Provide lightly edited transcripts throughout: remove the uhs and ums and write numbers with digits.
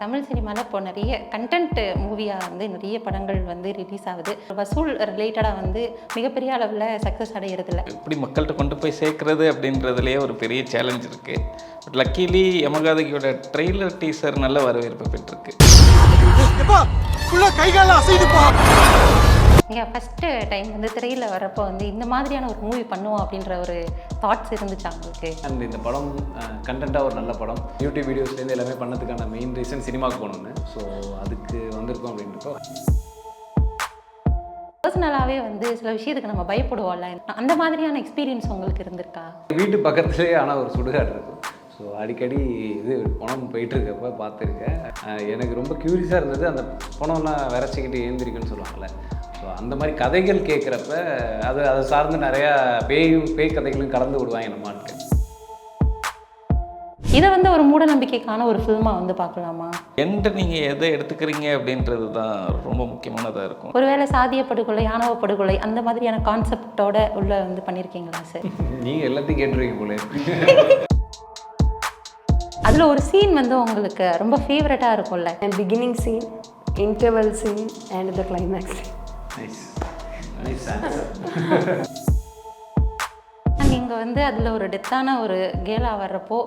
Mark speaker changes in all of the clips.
Speaker 1: தமிழ் சினிமாவில் இப்போ நிறைய கண்டென்ட் மூவியாக வந்து நிறைய படங்கள் வந்து ரிலீஸ் ஆகுது. வசூல் ரிலேட்டடாக வந்து மிகப்பெரிய அளவில் சக்ஸஸ் அடைகிறதில்ல.
Speaker 2: எப்படி மக்கள்கிட்ட கொண்டு போய் சேர்க்குறது அப்படின்றதுலேயே ஒரு பெரிய சேலஞ்ச் இருக்குது. பட் லக்கிலி யமகாதகியோட ட்ரெய்லர் டீசர் நல்ல வரவேற்பு பெற்றிருக்கு.
Speaker 1: இங்கே ஃபஸ்ட்டு டைம் வந்து திரையில் வரப்போ வந்து இந்த மாதிரியான ஒரு மூவி பண்ணுவோம் அப்படின்ற ஒரு தாட்ஸ் இருந்துச்சு அவங்களுக்கு.
Speaker 3: அண்ட் இந்த படம் கண்டென்ட்டாக ஒரு நல்ல படம். யூடியூப் வீடியோஸ்லேருந்து எல்லாமே பண்ணதுக்கான மெயின் ரீசன் சினிமாவுக்கு போகணுன்னு. ஸோ அதுக்கு வந்திருக்கோம் அப்படின்றப்போ
Speaker 1: பர்சனலாகவே வந்து சில விஷயத்துக்கு நம்ம பயப்படுவோம்ல, அந்த மாதிரியான எக்ஸ்பீரியன்ஸ் உங்களுக்கு இருந்திருக்கா?
Speaker 3: வீட்டு பக்கத்துலேயே ஆனால் ஒரு சுடுகாடு இருக்கும். ஸோ அடிக்கடி இது பணம் போயிட்டுருக்கப்ப பார்த்துருக்கேன். எனக்கு ரொம்ப க்யூரியஸாக இருந்தது, அந்த பணம்லாம் விரைச்சிக்கிட்டு ஏந்திரிக்குன்னு சொல்லுவாங்கள்ல. ஸோ அந்த மாதிரி கதைகள் கேட்குறப்ப அதை சார்ந்து நிறையா பேய் கதைகளும் கலந்து விடுவாங்க நம்ம ஆட்கள்.
Speaker 1: இதை வந்து ஒரு மூட நம்பிக்கைக்கான ஒரு ஃபில்மாக வந்து பார்க்கலாமா?
Speaker 2: என்கிட்ட நீங்கள் எதை எடுத்துக்கிறீங்க அப்படின்றது தான் ரொம்ப முக்கியமானதாக இருக்கும்.
Speaker 1: ஒருவேளை சாதிய படுகொலை, ஆணவ படுகொலை அந்த மாதிரியான கான்செப்டோட உள்ள வந்து பண்ணியிருக்கீங்களா சார்?
Speaker 3: நீங்கள் எல்லாத்தையும் கேட்டுருவீங்க போல.
Speaker 1: அதில் ஒரு சீன் வந்து உங்களுக்கு ரொம்ப ஃபேவரட்டாக இருக்கும்ல?
Speaker 4: Beginning scene, interval scene and the climax.
Speaker 1: நீங்கள் வந்து அதில் ஒரு டெத்தான ஒரு கேலாக வர்றப்போ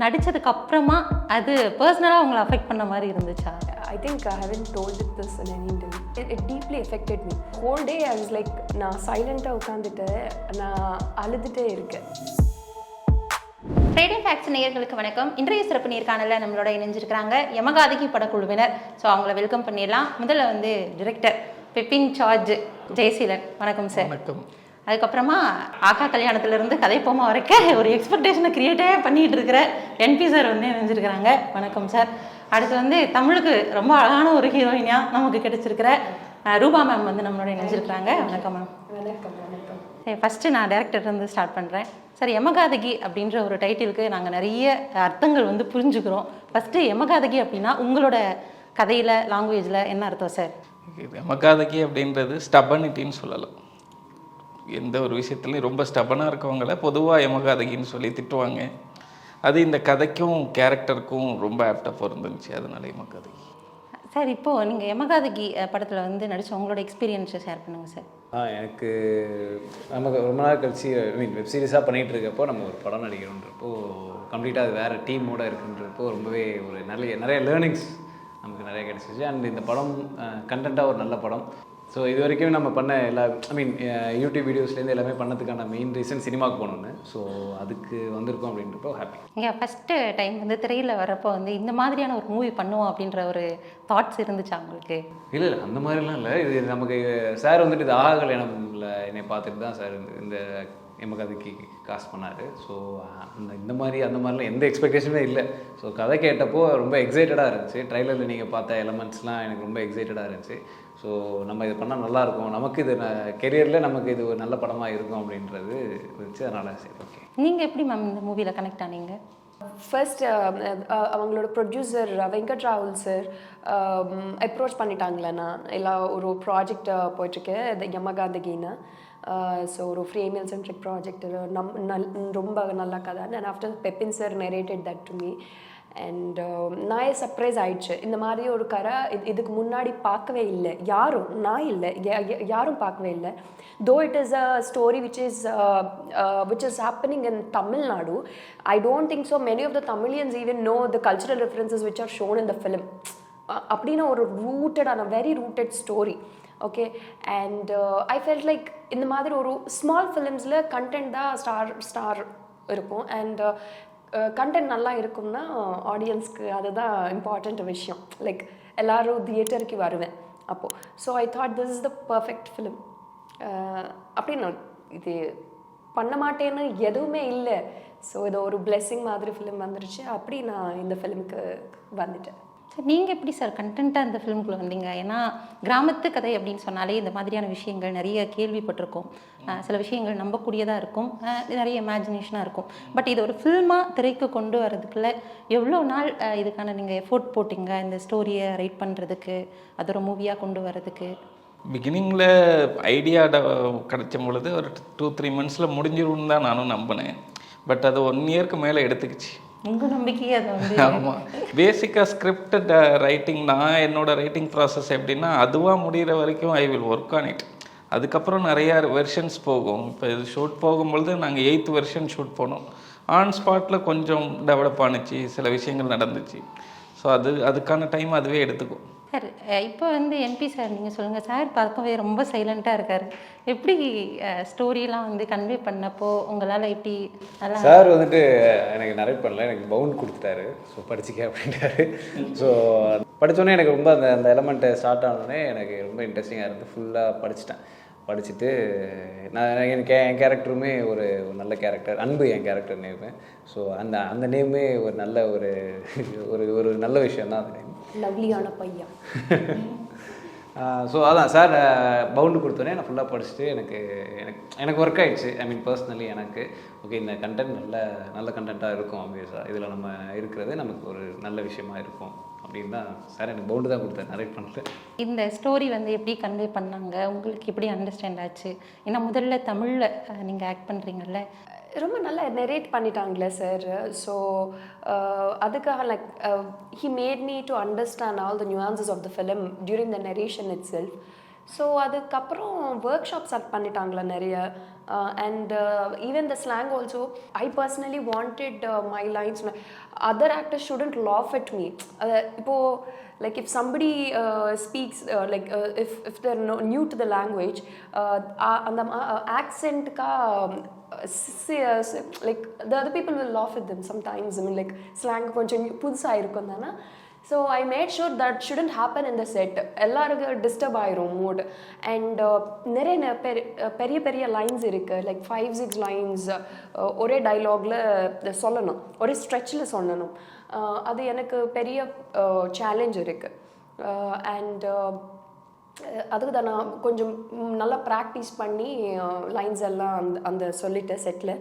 Speaker 1: நடித்ததுக்கு அப்புறமா அது பர்சனலாக உங்களை அஃபெக்ட் பண்ண மாதிரி இருந்துச்சா?
Speaker 4: I think I haven't told it this in any interview. It deeply affected me. Whole day I was like, நான் சைலண்ட்டாக உட்காந்துட்டு நான் அழுதுகிட்டே இருக்கேன்.
Speaker 1: ஃப்ரைடே ஃபேக்ட்ஸ் நேயர்களுக்கு வணக்கம். இன்றைய சிறப்பு நேர்காணலில் நம்மளோட இணைஞ்சிருக்கிறாங்க யமகாதகி படக்குழுவினர். ஸோ அவங்கள வெல்கம் பண்ணிடலாம். முதல்ல வந்து டிரெக்டர் பெப்பின் சார்ஜ் ஜெயசீலன், வணக்கம் சார்.
Speaker 2: வணக்கம்.
Speaker 1: அதுக்கப்புறமா ஆகா கல்யாணத்துலேருந்து கதைப்போமா வரைக்கும் ஒரு எக்ஸ்பெக்டேஷனை க்ரியேட்டே பண்ணிகிட்டு இருக்கிற என்பி சார் வந்து இணைஞ்சிருக்கிறாங்க, வணக்கம் சார். அடுத்து வந்து தமிழுக்கு ரொம்ப அழகான ஒரு ஹீரோயினாக நமக்கு கிடைச்சிருக்கிற ரூபா மேம் வந்து நம்மளோட இணைஞ்சிருக்கிறாங்க, வணக்கம் மேம்.
Speaker 4: வணக்கம் வணக்கம்.
Speaker 1: சரி, ஃபஸ்ட்டு நான் டேரக்டர்லேருந்து ஸ்டார்ட் பண்ணுறேன். சார், யமகாதகி அப்படின்ற ஒரு டைட்டிலுக்கு நாங்கள் நிறைய அர்த்தங்கள் வந்து புரிஞ்சுக்கிறோம். ஃபஸ்ட்டு யமகாதகி அப்படின்னா உங்களோட கதையில் லாங்குவேஜில் என்ன அர்த்தம் சார்?
Speaker 2: யமகாதகி அப்படின்றது ஸ்டபனிட்டின்னு சொல்லலாம். எந்த ஒரு விஷயத்துலையும் ரொம்ப ஸ்டபனாக இருக்கவங்கள பொதுவாக யமகாதகின்னு சொல்லி திட்டுவாங்க. அது இந்த கதைக்கும் கேரக்டருக்கும் ரொம்ப ஆப்டாக பொருந்துச்சு, அதனால யமகாதகி.
Speaker 1: சார், இப்போது நீங்கள் யமகாதகி படத்தில் வந்து நடித்த உங்களோட எக்ஸ்பீரியன்ஸை ஷேர் பண்ணுங்கள் சார்.
Speaker 3: எனக்கு நமக்கு ரொம்ப நாள் கழிச்சு வெப் சீரிஸாக பண்ணிகிட்டு இருக்கப்போ நம்ம ஒரு படம் நடிக்கிறோன்றப்போ கம்ப்ளீட்டாக அது வேறு டீமோடு இருக்குன்றப்போ ரொம்பவே ஒரு நிறைய லேர்னிங்ஸ் நமக்கு நிறைய கிடச்சிச்சு. அண்ட் இந்த படம் கண்டென்ட்டாக ஒரு நல்ல படம். ஸோ இது வரைக்கும் நம்ம பண்ண எல்லா யூடியூப் வீடியோஸ்லேருந்து எல்லாமே பண்ணதுக்கான மெயின் ரீசன் சினிமாவுக்கு போகணுன்னு. ஸோ அதுக்கு வந்திருக்கோம் அப்படின்றப்போ ஹாப்பி.
Speaker 1: இங்கே ஃபஸ்ட்டு டைம் வந்து திரையில் வரப்போ வந்து இந்த மாதிரியான ஒரு மூவி பண்ணுவோம் அப்படின்ற ஒரு தாட்ஸ் இருந்துச்சா உங்களுக்கு?
Speaker 3: இல்லை அந்த மாதிரிலாம் இல்லை. இது நமக்கு சார் வந்துட்டு இது ஆகா கல்யாணம்ல என்னை பார்த்துட்டு தான் சார் இந்த யமகாதகி காஸ்ட் பண்ணார். ஸோ அந்த மாதிரிலாம் எந்த எக்ஸ்பெக்டேஷனுமே இல்லை. ஸோ கதை கேட்டப்போ ரொம்ப எக்ஸைட்டடாக இருந்துச்சு. ட்ரைலரில் நீங்கள் பார்த்த எலமெண்ட்ஸ்லாம் எனக்கு ரொம்ப எக்ஸைட்டடாக இருந்துச்சு. ஸோ நம்ம இது பண்ணால் நல்லாயிருக்கும், நமக்கு இது கெரியரில் நமக்கு இது ஒரு நல்ல படமாக இருக்கும் அப்படின்றது இருந்துச்சு. அதனால் சரி, ஓகே.
Speaker 1: நீங்கள் எப்படி மேம் இந்த மூவியில் கனெக்ட் ஆனீங்க?
Speaker 4: ஃபர்ஸ்ட் அவங்களோட ப்ரொடியூசர் வெங்கட் ராகுல் சார் அப்ரோச் பண்ணிட்டாங்களேண்ணா, எல்லாம் ஒரு ப்ராஜெக்ட் போயிட்டுருக்கு இது யமகாதகின்னு. ஸோ ஒரு ஃபீமேல் சென்ட்ரிக் ப்ராஜெக்ட், ரொம்ப நல்ல கதை. And after Pepin sir narrated that to me. And நான் சர்ப்ரைஸ் ஆயிடுச்சு. இந்த மாதிரி ஒரு கதை இதுக்கு முன்னாடி பார்க்கவே இல்லை யாரும், நான் இல்லை யாரும் பார்க்கவே இல்லை. Though it is a story which is happening in Tamil Nadu. I don't think so many of the Tamilians even know the cultural references which are shown in the film. அப்படின்னு ஒரு very rooted story. Okay. And I felt like இந்த மாதிரி ஒரு small ஃபிலிம்ஸில் content தான் star இருக்கும். And content நல்லா இருக்கும்னா ஆடியன்ஸ்க்கு அதுதான் இம்பார்ட்டண்ட் விஷயம். லைக் எல்லோரும் தியேட்டருக்கு வருவேன் அப்போது. So I thought this is the perfect film. அப்படின்னு இது பண்ண மாட்டேன்னு எதுவுமே இல்லை. ஸோ இது ஒரு பிளெஸ்ஸிங் மாதிரி ஃபிலிம் வந்துருச்சு. அப்படி நான் இந்த ஃபிலிமுக்கு வந்துட்டேன்.
Speaker 1: சார், நீங்கள் எப்படி சார் கண்டென்ட்டாக இந்த ஃபிலிமுக்குள்ளே வந்தீங்க? ஏன்னா கிராமத்து கதை அப்படின்னு சொன்னாலே இந்த மாதிரியான விஷயங்கள் நிறைய கேள்விப்பட்டிருக்கோம். சில விஷயங்கள் நம்பக்கூடியதாக இருக்கும், நிறைய இமேஜினேஷனாக இருக்கும். பட் இது ஒரு ஃபில்மாக திரைக்கு கொண்டு வரதுக்குள்ள எவ்வளோ நாள் இதுக்கான நீங்கள் எஃபோர்ட் போட்டிங்க இந்த ஸ்டோரியை ரைட் பண்ணுறதுக்கு, அது ஒரு மூவியாக கொண்டு வரதுக்கு?
Speaker 2: பிகினிங்கில் ஐடியா கிடைச்ச பொழுது ஒரு 2-3 months முடிஞ்சிரும்னு தான் நானும் நம்பினேன். பட் அது 1 yearக்கு மேலே எடுத்துக்கிச்சு.
Speaker 1: உங்கள் நம்பிக்கையே அது வந்து
Speaker 2: ஆமாம், பேசிக்காக ஸ்கிரிப்ட் ரைட்டிங், நான் என்னோட ரைட்டிங் ப்ராசஸ் எப்படின்னா அதுவாக முடிகிற வரைக்கும் I will work on it. அதுக்கப்புறம் நிறையா வெர்ஷன்ஸ் போகும். இப்போ இது ஷூட் போகும்பொழுது நாங்கள் 8th வெர்ஷன் ஷூட் போனோம். ஆன் ஸ்பாட்டில் கொஞ்சம் டெவலப் ஆணுச்சு, சில விஷயங்கள் நடந்துச்சு. ஸோ அதுக்கான டைம் அதுவே எடுத்துக்கும்.
Speaker 1: சார் இப்போ வந்து என்பி சார் நீங்கள் சொல்லுங்கள் சார், பார்க்கவே ரொம்ப சைலண்ட்டாக இருக்கார். எப்படி ஸ்டோரியெலாம் வந்து கன்வே பண்ணப்போ உங்களால் எப்படி நல்லா
Speaker 3: சார் வந்துட்டு எனக்கு நரேட் பண்ணல, எனக்கு பவுண்ட் கொடுத்துட்டாரு. ஸோ படிச்சிக்க அப்படின்ட்டாரு. ஸோ படித்தோடனே எனக்கு ரொம்ப அந்த எலமெண்ட்டை ஸ்டார்ட் ஆனோடனே எனக்கு ரொம்ப இன்ட்ரெஸ்டிங்காக இருந்து ஃபுல்லாக படிச்சுட்டு எனக்கு என் கேரக்டருமே ஒரு நல்ல கேரக்டர், அன்பு என் கேரக்டர் நேமு. ஸோ அந்த நேமே ஒரு நல்ல ஒரு நல்ல விஷயம் தான் அந்த நேம்.
Speaker 4: லவ்லியான பையன்.
Speaker 3: ஸோ அதான் சார் பவுண்டு கொடுத்தோன்னே நான் ஃபுல்லாக படிச்சுட்டு எனக்கு ஒர்க் ஆகிடுச்சு. ஐ மீன் பர்சனலி எனக்கு ஓகே, இந்த கண்டென்ட் நல்ல கண்டென்ட்டாக இருக்கும், ஆப்வியஸாக இதில் நம்ம இருக்கிறது நமக்கு ஒரு நல்ல விஷயமா இருக்கும் அப்படின்னு தான் சார் எனக்கு பவுண்டு தான் கொடுத்தாரு, நரேட் பண்ணிட்டு. இந்த
Speaker 1: ஸ்டோரி வந்து எப்படி கன்வே பண்ணாங்க, உங்களுக்கு எப்படி அண்டர்ஸ்டாண்ட் ஆச்சு? ஏன்னா முதல்ல தமிழில் நீங்கள் ஆக்ட் பண்ணுறீங்கல்ல,
Speaker 4: ரொம்ப நல்லா நெரேட் பண்ணிட்டாங்களே சார். ஸோ அதுக்காக like he made me to understand all the nuances of the film during the narration itself. So அதுக்கப்புறம் ஒர்க் ஷாப் ஸ்டார்ட் பண்ணிட்டாங்களா நிறைய. And even the slang also I personally wanted my lines other actors shouldn't laugh at me. இப்போது like if somebody speaks like if they're new to the language and the accent ka like the other people will laugh at them sometimes. I mean like slang konjam pudusa irukum dana. So I made sure that shouldn't happen in the set. எல்லாருக்கு disturb ஆயிரும் mood. And நிறைய பெரிய lines இருக்குது, like 5-6 lines ஒரே டைலாகில் சொல்லணும், ஒரே ஸ்ட்ரெச்சில் சொல்லணும். அது எனக்கு பெரிய சேலஞ்ச் இருக்குது. அண்ட் அதுக்கு தான் நான் கொஞ்சம் நல்லா ப்ராக்டிஸ் பண்ணி லைன்ஸ் எல்லாம் அந்த சொல்லிட்டேன் settle.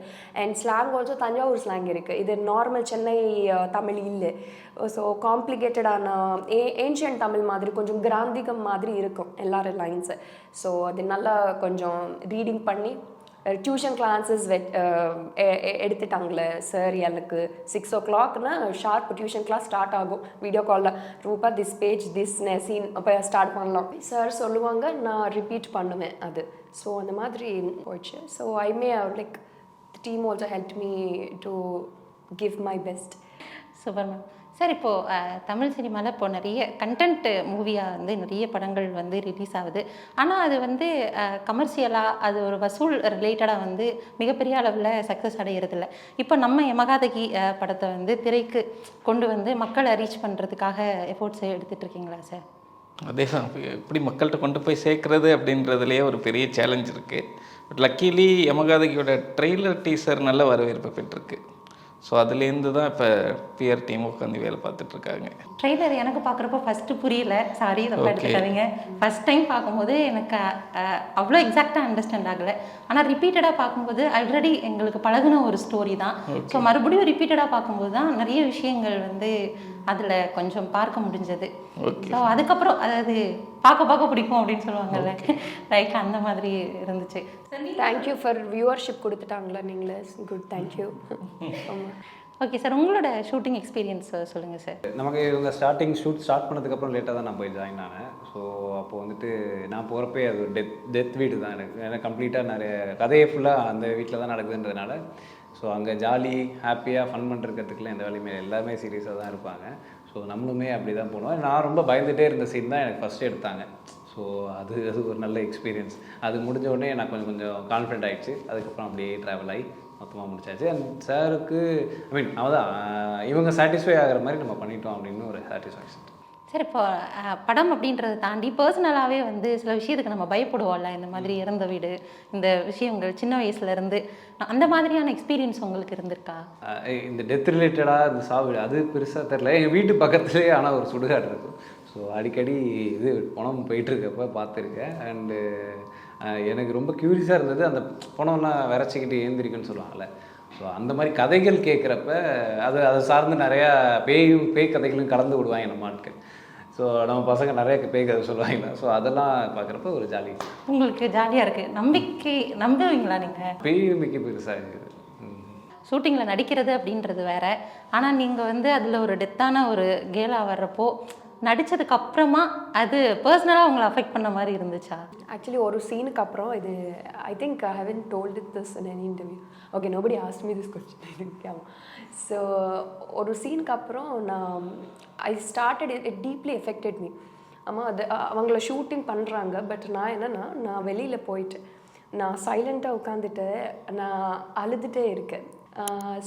Speaker 4: And slang also Thanjavur slang இருக்குது, இது நார்மல் சென்னை தமிழ் இல்லை. ஸோ காம்ப்ளிகேட்டடான ஏன்ஷியன்ட் தமிழ் மாதிரி கொஞ்சம் கிராந்திகம் மாதிரி இருக்கும் எல்லாரும் லைன்ஸு. ஸோ அது நல்லா கொஞ்சம் ரீடிங் பண்ணி டியூஷன் கிளாஸஸ் எடுத்துட்டாங்களே சார். எனக்கு 6 o'clockனா ஷார்ப் டியூஷன் கிளாஸ் ஸ்டார்ட் ஆகும் வீடியோ காலில். ரூபா திஸ் பேஜ் திஸ் சீன் அப்போ ஸ்டார்ட் பண்ணலாம் சார் சொல்லுவாங்க, நான் ரிப்பீட் பண்ணுவேன் அது. ஸோ அந்த மாதிரி போயிடுச்சு. So I May like the team also help me to give my best.
Speaker 1: Super ma'am. Sir இப்போது தமிழ் சினிமாவில் இப்போ நிறைய கண்டென்ட் மூவியாக வந்து நிறைய படங்கள் வந்து ரிலீஸ் ஆகுது. ஆனால் அது வந்து கமர்ஷியலாக அது ஒரு வசூல் ரிலேட்டடாக வந்து மிகப்பெரிய அளவில் சக்ஸஸ் அடைகிறதில்ல. இப்போ நம்ம யமகாதகி படத்தை வந்து திரைக்கு கொண்டு வந்து மக்களை ரீச் பண்ணுறதுக்காக எஃபோர்ட்ஸ் எடுத்துகிட்டு இருக்கீங்களா சார்?
Speaker 2: அதே தான், எப்படி மக்கள்கிட்ட கொண்டு போய் சேர்க்குறது அப்படின்றதுலேயே ஒரு பெரிய சேலஞ்ச் இருக்குது. பட் லக்கிலி யமகாதகியோட ட்ரெய்லர் டீசர் நல்ல வரவேற்பு பெற்றிருக்கு. ஸோ அதுலேருந்து தான் இப்போ பிஆர் டீம் உட்காந்து வேலை பார்த்துட்ருக்காங்க.
Speaker 1: ட்ரெய்லர் எனக்கு பார்க்குறப்போ ஃபஸ்ட்டு புரியல, சாரி ரொம்ப எடுத்துக்காதீங்க. ஃபஸ்ட் டைம் பார்க்கும்போது எனக்கு அவ்வளோ எக்ஸாக்டாக அண்டர்ஸ்டாண்ட் ஆகலை. ஆனால் ரிப்பீட்டடாக பார்க்கும்போது ஆல்ரெடி எங்களுக்கு பழகுன ஒரு ஸ்டோரி தான். ஸோ மறுபடியும் ரிப்பீட்டடாக பார்க்கும்போது தான் நிறைய விஷயங்கள் வந்து அதில் கொஞ்சம் பார்க்க முடிஞ்சது. ஸோ அதுக்கப்புறம் அதாவது பார்க்க பிடிக்கும் அப்படின்னு சொல்லுவாங்கல்ல, லைக் அந்த மாதிரி இருந்துச்சு.
Speaker 4: தேங்க்யூ ஃபார் வியூவர்ஷிப் கொடுத்துட்டாங்களா நீங்களே, குட் தேங்க்யூ.
Speaker 1: ஓகே சார், உங்களோட ஷூட்டிங் எக்ஸ்பீரியன்ஸ் சொல்லுங்கள் சார்.
Speaker 3: நமக்கு இவங்க ஷூட் ஸ்டார்ட் பண்ணதுக்கப்புறம் லேட்டாக தான் நான் போய் ஜாயின் ஆனேன். ஸோ அப்போது வந்துட்டு நான் போகிறப்பே அது டெத் வீடு தான் எனக்கு. ஏன்னா கம்ப்ளீட்டாக நிறைய கதையை ஃபுல்லாக அந்த வீட்டில் தான் நடக்குதுன்றதுனால ஸோ அங்கே ஜாலி ஹாப்பியாக ஃபன் பண்ணுறதுக்குலாம் எந்த வேலையுமே எல்லாமே சீரியஸாக தான் இருப்பாங்க. ஸோ நம்மளுமே அப்படி தான் போனோம். நான் ரொம்ப பயந்துகிட்டே இருந்த சீன் தான் எனக்கு ஃபஸ்ட்டு எடுத்தாங்க. ஸோ அது ஒரு நல்ல எக்ஸ்பீரியன்ஸ். அது முடிஞ்ச உடனே நான் கொஞ்சம் கான்ஃபிடென்ட் ஆகிடுச்சு. அதுக்கப்புறம் அப்படியே ட்ராவல் ஆகி மொத்தமாக முடிச்சாச்சு. அண்ட் சாருக்கு ஐ மீன் அவதான் இவங்க சாட்டிஸ்ஃபை ஆகிற மாதிரி நம்ம பண்ணிட்டோம் அப்படின்னு ஒரு சாட்டிஸ்ஃபேக்ஷன்.
Speaker 1: சார் இப்போ படம் அப்படின்றத தாண்டி பர்சனலாகவே வந்து சில விஷயத்துக்கு நம்ம பயப்படுவோம்ல, இந்த மாதிரி இறந்த வீடு, இந்த விஷயங்கள் சின்ன வயசுலேருந்து அந்த மாதிரியான எக்ஸ்பீரியன்ஸ் உங்களுக்கு இருந்திருக்கா?
Speaker 3: இந்த டெத் ரிலேட்டடாக இந்த சாவு அது பெருசாக தெரில. எங்கள் வீட்டு பக்கத்துலேயே ஆனால் ஒரு சுடுகாடு இருக்கும். ஸோ அடிக்கடி இது பணம் போயிட்டுருக்கப்ப பார்த்துருக்கேன். அண்டு எனக்கு ரொம்ப க்யூரியஸாக இருந்தது, அந்த பணம்லாம் விரைச்சிக்கிட்டு ஏந்திரிக்குன்னு சொல்லுவாங்கள்ல. ஸோ அந்த மாதிரி கதைகள் கேட்குறப்ப அதை சார்ந்து நிறையா பேய் கதைகளும் கலந்து விடுவாங்க நம்ம ஆட்கள். ஸோ நம்ம பசங்க நிறைய பேய் கதை சொல்லுவாங்களா. ஸோ அதெல்லாம் பார்க்குறப்ப ஒரு ஜாலி.
Speaker 1: உங்களுக்கு ஜாலியாக இருக்குது. நம்புவீங்களா நீங்கள்?
Speaker 3: பேய் நம்பிக்கை பெருசாக இருக்குது.
Speaker 1: ஷூட்டிங்கில் நடிக்கிறது அப்படின்றது வேற. ஆனால் நீங்கள் வந்து அதில் ஒரு டெத்தான ஒரு கேலாக வர்றப்போ நடித்ததுக்கு அப்புறமா அது பர்சனலாக உங்களை அஃபெக்ட் பண்ண மாதிரி இருந்துச்சா?
Speaker 4: ஆக்சுவலி ஒரு சீனுக்கு அப்புறம் இது I think I haven't told it this in any interview. Okay, nobody asked me this question. So ஒரு சீனுக்கு அப்புறம் நான் I started it deeply affected me. ஆமாம், அது அவங்கள ஷூட்டிங் பண்ணுறாங்க. பட் நான் என்னென்னா, நான் வெளியில் போயிட்டு நான் சைலண்ட்டாக உட்காந்துட்டு நான் அழுதுகிட்டே இருக்கேன்.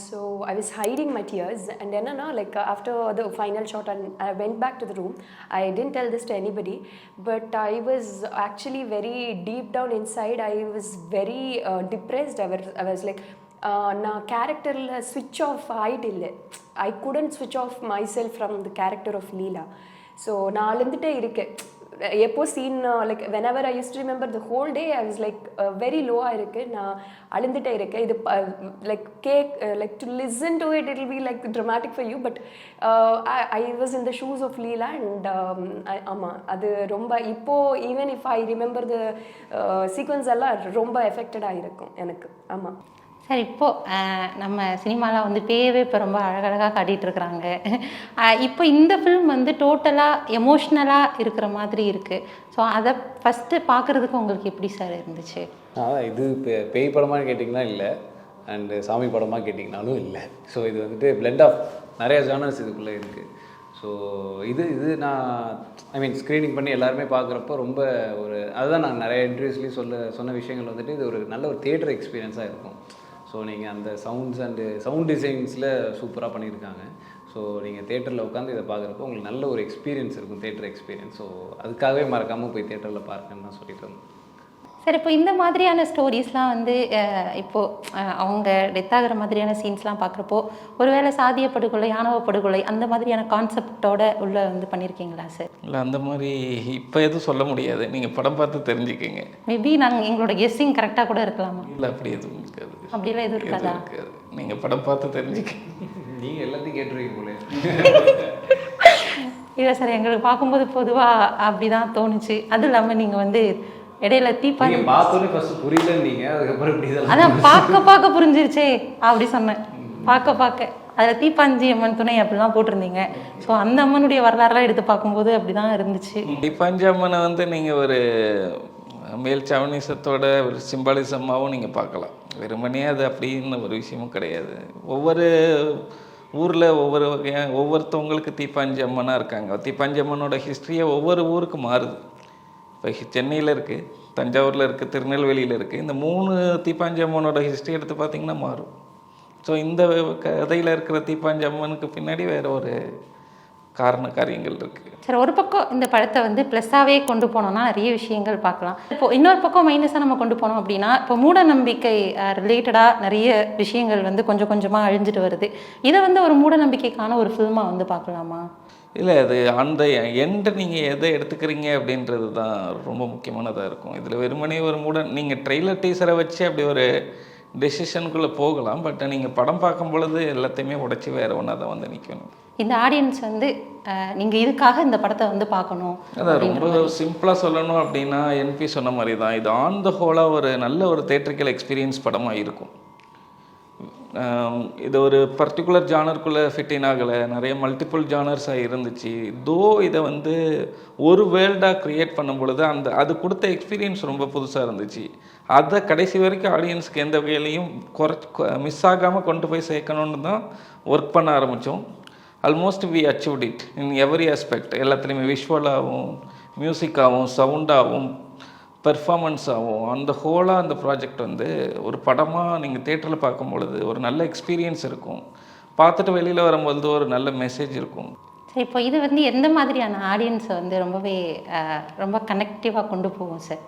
Speaker 4: So I was hiding my tears, and then like after the final shot and I went back to the room. I didn't tell this to anybody, but I was actually very deep down inside, I was very depressed. I was like na character la switch off ஆயிட்டில்லை. I couldn't switch off myself from the character of Leela. So நான் அழுந்துட்டே இருக்கேன் எப்போ scene. Like whenever I used to remember the whole day, I was like very low-ஆக இருக்குது, நான் அழுந்துட்டே இருக்கேன். இது like like to listen to it, it will be like dramatic for you, but I was in the shoes of Leela, and ஆமாம், அது ரொம்ப இப்போது even if I remember the sequence எல்லாம் ரொம்ப எஃபெக்டடாக இருக்கும் எனக்கு. ஆமாம்
Speaker 1: சார், இப்போது நம்ம சினிமாவில் வந்து பேயவே இப்போ ரொம்ப அழகழகாக காட்டிகிட்டு இருக்கிறாங்க. இப்போ இந்த ஃபில்ம் வந்து டோட்டலாக எமோஷ்னலாக இருக்கிற மாதிரி இருக்குது. ஸோ அதை ஃபஸ்ட்டு பார்க்குறதுக்கு உங்களுக்கு எப்படி சார் இருந்துச்சு?
Speaker 3: அதான், இது பேய் படமாக கேட்டிங்கன்னா இல்லை, அண்டு சாமி படமாக கேட்டிங்கனாலும் இல்லை. ஸோ இது வந்துட்டு பிளெண்ட் ஆஃப் நிறைய ஜானர்ஸ் இதுக்குள்ளே இருக்குது. ஸோ இது நான் ஐ மீன் ஸ்க்ரீனிங் பண்ணி எல்லாருமே பார்க்குறப்போ ரொம்ப ஒரு அதுதான் நான் நிறைய இன்டர்வியூஸ்லேயும் சொன்ன விஷயங்கள் வந்துட்டு இது ஒரு நல்ல ஒரு தியேட்டர் எக்ஸ்பீரியன்ஸாக இருக்கும். ஸோ நீங்கள் அந்த சவுண்ட்ஸ் அண்டு சவுண்ட் டிசைன்ஸில் சூப்பராக பண்ணியிருக்காங்க. ஸோ நீங்கள் தேட்டரில் உட்காந்து இதை பார்க்குறப்போ உங்களுக்கு நல்ல ஒரு எக்ஸ்பீரியன்ஸ் இருக்கும், தேட்டர் எக்ஸ்பீரியன்ஸ். ஸோ அதுக்காகவே மறக்காமல் போய் தேட்டரில் பார்க்கணுன்னு நான் சொல்லிட்டு இருந்தேன்.
Speaker 1: சார், இப்போ இந்த மாதிரியான ஸ்டோரிஸ்லாம் வந்து இப்போது அவங்க டெத் ஆகிற மாதிரியான சீன்ஸ்லாம் பார்க்குறப்போ ஒருவேளை சாதிய படுகொலை, ஆணவ படுகொலை அந்த மாதிரியான கான்செப்டோட உள்ள வந்து பண்ணியிருக்கீங்களா சார்?
Speaker 2: இல்லை, அந்த மாதிரி இப்போ எதுவும் சொல்ல முடியாது, நீங்கள் படம் பார்த்து தெரிஞ்சுக்கிங்க.
Speaker 1: மேபி நாங்கள் எங்களோட கெஸ்ஸிங் கரெக்டாக கூட இருக்கலாமா?
Speaker 2: இல்லை, அப்படி எதுவும் இருக்காது.
Speaker 1: அப்படிலாம் எதுவும் இருக்காதா?
Speaker 2: இருக்காது, நீங்கள் படம் பார்த்து தெரிஞ்சுக்கிங்க.
Speaker 3: நீங்கள் எல்லாத்தையும் கேட்டுருவீங்க போல.
Speaker 1: இல்லை சார், எங்களுக்கு பார்க்கும்போது பொதுவாக அப்படி தான் தோணுச்சு. அதுவும் இல்லாமல் நீங்கள் வந்து இடையில தீப்பாஞ்சி
Speaker 3: பார்த்தோன்னே ஃபர்ஸ்ட் புரியலன்னீங்க, அதுக்கப்புறம் இப்படி தான்
Speaker 1: அதான் பார்க்க புரிஞ்சிருச்சே அப்படி சொன்னேன். பார்க்க அதில் தீப்பாஞ்சி அம்மன் துணை அப்படிலாம் போட்டிருந்தீங்க. ஸோ அந்த அம்மனுடைய வரலாறுலாம் எடுத்து பார்க்கும்போது அப்படி தான் இருந்துச்சு.
Speaker 2: தீப்பாஞ்சி அம்மனை வந்து நீங்கள் ஒரு மேல் சாவனிசத்தோட ஒரு சிம்பாலிசமாகவும் நீங்கள் பார்க்கலாம். வெறுமனே அது அப்படின்னு ஒரு விஷயமும் கிடையாது. ஒவ்வொரு ஊரில் ஒவ்வொரு வகையாக ஒவ்வொருத்தவங்களுக்கு தீப்பாஞ்சி அம்மனாக இருக்காங்க. தீப்பாஞ்சி அம்மனோட ஹிஸ்ட்ரியை ஒவ்வொரு ஊருக்கு மாறுது. இப்போ சென்னையில் இருக்குது, தஞ்சாவூரில் இருக்குது, திருநெல்வேலியில் இருக்குது. இந்த 3 தீப்பாஞ்சி அம்மனோட ஹிஸ்ட்ரி எடுத்து பார்த்திங்கன்னா மாறும். ஸோ இந்த கதையில் இருக்கிற தீப்பாஞ்சி அம்மனுக்கு பின்னாடி வேறு ஒரு காரியங்கள் இருக்குது.
Speaker 1: சார், ஒரு பக்கம் இந்த படத்தை வந்து ப்ளஸ்ஸாகவே கொண்டு போனோம்னா நிறைய விஷயங்கள் பார்க்கலாம். இப்போ இன்னொரு பக்கம் மைனஸாக நம்ம கொண்டு போனோம் அப்படின்னா, இப்போ மூட நம்பிக்கை ரிலேட்டடாக நிறைய விஷயங்கள் வந்து கொஞ்சம் கொஞ்சமாக அழிஞ்சிட்டு வருது. இதை வந்து ஒரு மூட நம்பிக்கைக்கான ஒரு ஃபில்மாக வந்து பார்க்கலாமா?
Speaker 2: இல்லை, அது அந்த எண்டை நீங்கள் எதை எடுத்துக்கிறீங்க அப்படின்றது தான் ரொம்ப முக்கியமானதாக இருக்கும். இதில் வெறுமனே ஒரு நீங்கள் ட்ரெய்லர் டீசரை வச்சு அப்படி ஒரு டெசிஷனுக்குள்ளே போகலாம். பட் நீங்கள் படம் பார்க்கும் பொழுது எல்லாத்தையுமே உடைச்சி வேறு ஒன்றா தான் வந்து நிற்கணும்.
Speaker 1: இந்த ஆடியன்ஸ் வந்து நீங்கள் இதுக்காக இந்த படத்தை வந்து பார்க்கணும்.
Speaker 2: அதான் ரொம்ப சிம்பிளாக சொல்லணும் அப்படின்னா, என்பி சொன்ன மாதிரி தான், இது ஆன் த ஹோலாக ஒரு நல்ல ஒரு தேட்டரிக்கல் எக்ஸ்பீரியன்ஸ் படமாக இருக்கும். இது ஒரு பர்டிகுலர் ஜானருக்குள்ளே ஃபிட்டின் ஆகலை, நிறைய மல்டிபிள் ஜானர்ஸாக இருந்துச்சு. இதை வந்து ஒரு வேர்ல்டாக க்ரியேட் பண்ணும் பொழுது அது கொடுத்த எக்ஸ்பீரியன்ஸ் ரொம்ப புதுசாக இருந்துச்சு. அதை கடைசி வரைக்கும் ஆடியன்ஸுக்கு எந்த வகையிலையும் மிஸ் ஆகாமல் கொண்டு போய் சேர்க்கணுன்னு தான் ஒர்க் பண்ண ஆரம்பித்தோம். Almost we achieved it in every aspect. எல்லாத்துலேயுமே விஷுவலாகவும், மியூசிக்காகவும், சவுண்டாகவும், பெர்ஃபார்மன்ஸ் ஆகும். அந்த ஹோலாக அந்த ப்ராஜெக்ட் வந்து ஒரு படமாக நீங்கள் தேட்டரில் பார்க்கும் பொழுது ஒரு நல்ல எக்ஸ்பீரியன்ஸ் இருக்கும். பார்த்துட்டு வெளியில் வரும்பொழுது ஒரு நல்ல மெசேஜ் இருக்கும்.
Speaker 1: சார், இப்போ இது வந்து எந்த மாதிரியான ஆடியன்ஸை வந்து ரொம்ப கனெக்டிவாக கொண்டு போகும் சார்?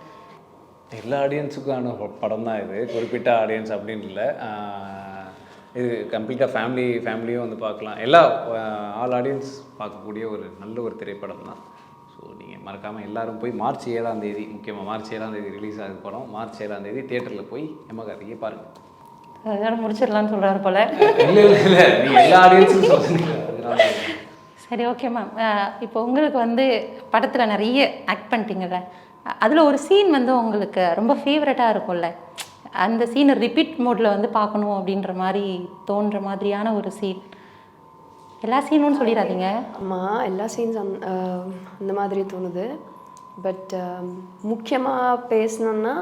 Speaker 3: எல்லா ஆடியன்ஸுக்கான படம் தான் இது, குறிப்பிட்ட ஆடியன்ஸ் அப்படின்னு இல்லை. இது கம்ப்ளீட்டாக ஃபேமிலியும் வந்து பார்க்கலாம். ஆல் ஆடியன்ஸ் பார்க்கக்கூடிய ஒரு நல்ல ஒரு திரைப்படம் தான். ஸோ நீங்கள் மறக்காமல் எல்லோரும் போய் மார்ச் 7ஆம் தேதி, முக்கியமாக மார்ச் 7ஆம் தேதி ரிலீஸ் ஆகுது படம். மார்ச் 7ஆம் தேதி தேட்டரில் போய் எமகாதியை பாருங்கள்.
Speaker 1: அதோட முடிச்சிடலான்னு சொல்கிறாரு போல்.
Speaker 3: இல்லை நீங்கள் எல்லா ஆடியன்ஸும் சொல்லுங்க.
Speaker 1: சரி, ஓகே மேம். இப்போ உங்களுக்கு வந்து படத்தில் நிறைய ஆக்ட் பண்ணிட்டீங்கல்ல, அதில் ஒரு சீன் வந்து உங்களுக்கு ரொம்ப ஃபேவரட்டாக இருக்கும்ல, அந்த சீனை ரிப்பீட் மோடில் வந்து பார்க்கணும் அப்படின்ற மாதிரி தோன்ற மாதிரியான ஒரு சீன். எல்லா சீனும் சொல்லிடாதீங்க.
Speaker 4: ஆமாம், எல்லா சீன்ஸ் அந்த மாதிரி தோணுது. பட் முக்கியமாக பேசணுன்னா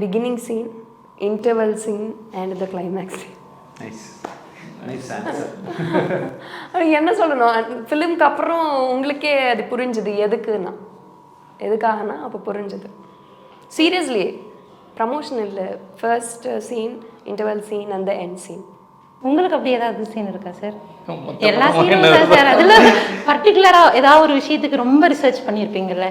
Speaker 4: beginning scene, interval scene and the climax scene.
Speaker 3: Nice
Speaker 4: என்ன சொல்லணும், ஃபிலிம்க்கு அப்புறம் உங்களுக்கே அது புரிஞ்சுது எதுக்காகனா அப்போ புரிஞ்சுது. சீரியஸ்லி ப்ரமோஷன் இல்லை, first scene, interval scene and the end scene.
Speaker 1: உங்களுக்கு அப்படி ஏதாவது சீன் இருக்கா சார்? எல்லா சீனும் தான் சார். அதில் பர்டிகுலராக ஏதாவது ஒரு விஷயத்துக்கு ரொம்ப ரிசர்ச் பண்ணியிருப்பீங்கல்ல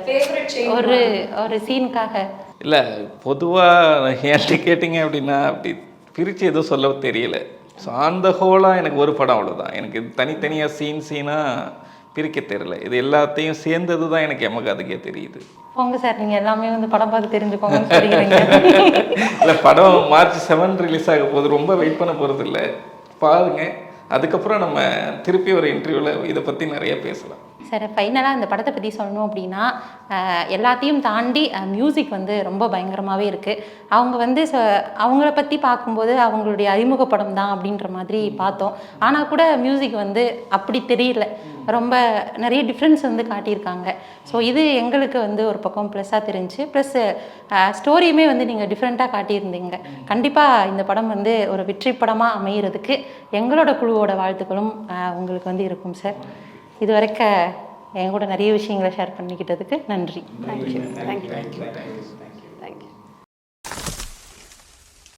Speaker 1: ஒரு ஒரு சீனுக்காக?
Speaker 2: இல்லை, பொதுவாக என்கிட்ட கேட்டிங்க அப்படின்னா அப்படி பிரித்து எதுவும் சொல்ல தெரியல. ஸோ அந்த ஹோலாக எனக்கு ஒரு படம் அவ்வளோதான். எனக்கு தனித்தனியாக சீனாக பிரிக்க தெரியல. இது எல்லாத்தையும் சேர்ந்தது தான் எனக்கு எமகாதகியே தெரியுது.
Speaker 1: போங்க சார், நீங்கள் எல்லாமே வந்து படம் பார்த்து தெரிஞ்சுக்கோங்கன்னு சொல்லிக்கிறீங்க.
Speaker 2: இல்லை, படம் March 7 ரிலீஸ் ஆக போகுது. ரொம்ப வெயிட் பண்ண போகிறது இல்லை, பாருங்கள். அதுக்கப்புறம் நம்ம திருப்பி ஒரு இன்டர்வியூவில் இதை பற்றி நிறைய பேசலாம்.
Speaker 1: சார், ஃபைனலாக இந்த படத்தை பற்றி சொல்லணும் அப்படின்னா, எல்லாத்தையும் தாண்டி மியூசிக் வந்து ரொம்ப பயங்கரமாகவே இருக்குது. அவங்க வந்து அவங்கள பற்றி பார்க்கும்போது அவங்களுடைய அறிமுக படம் தான் அப்படின்ற மாதிரி பார்த்தோம். ஆனால் கூட மியூசிக் வந்து அப்படி தெரியல, ரொம்ப நிறைய டிஃப்ரென்ஸ் வந்து காட்டியிருக்காங்க. ஸோ இது எங்களுக்கு வந்து ஒரு பக்கம் ப்ளஸ்ஸாக தெரிஞ்சு, ப்ளஸ் ஸ்டோரியுமே வந்து நீங்கள் டிஃப்ரெண்ட்டாக காட்டியிருந்தீங்க. கண்டிப்பாக இந்த படம் வந்து ஒரு வெற்றி படமாக அமைகிறதுக்கு எங்களோட குழுவோட வாழ்த்துக்களும் உங்களுக்கு வந்து இருக்கும் சார். இது வரைக்கும் என் கூட நிறைய விஷயங்களை ஷேர் பண்ணிக்கிட்டதுக்கு நன்றி.
Speaker 4: தேங்க்யூ.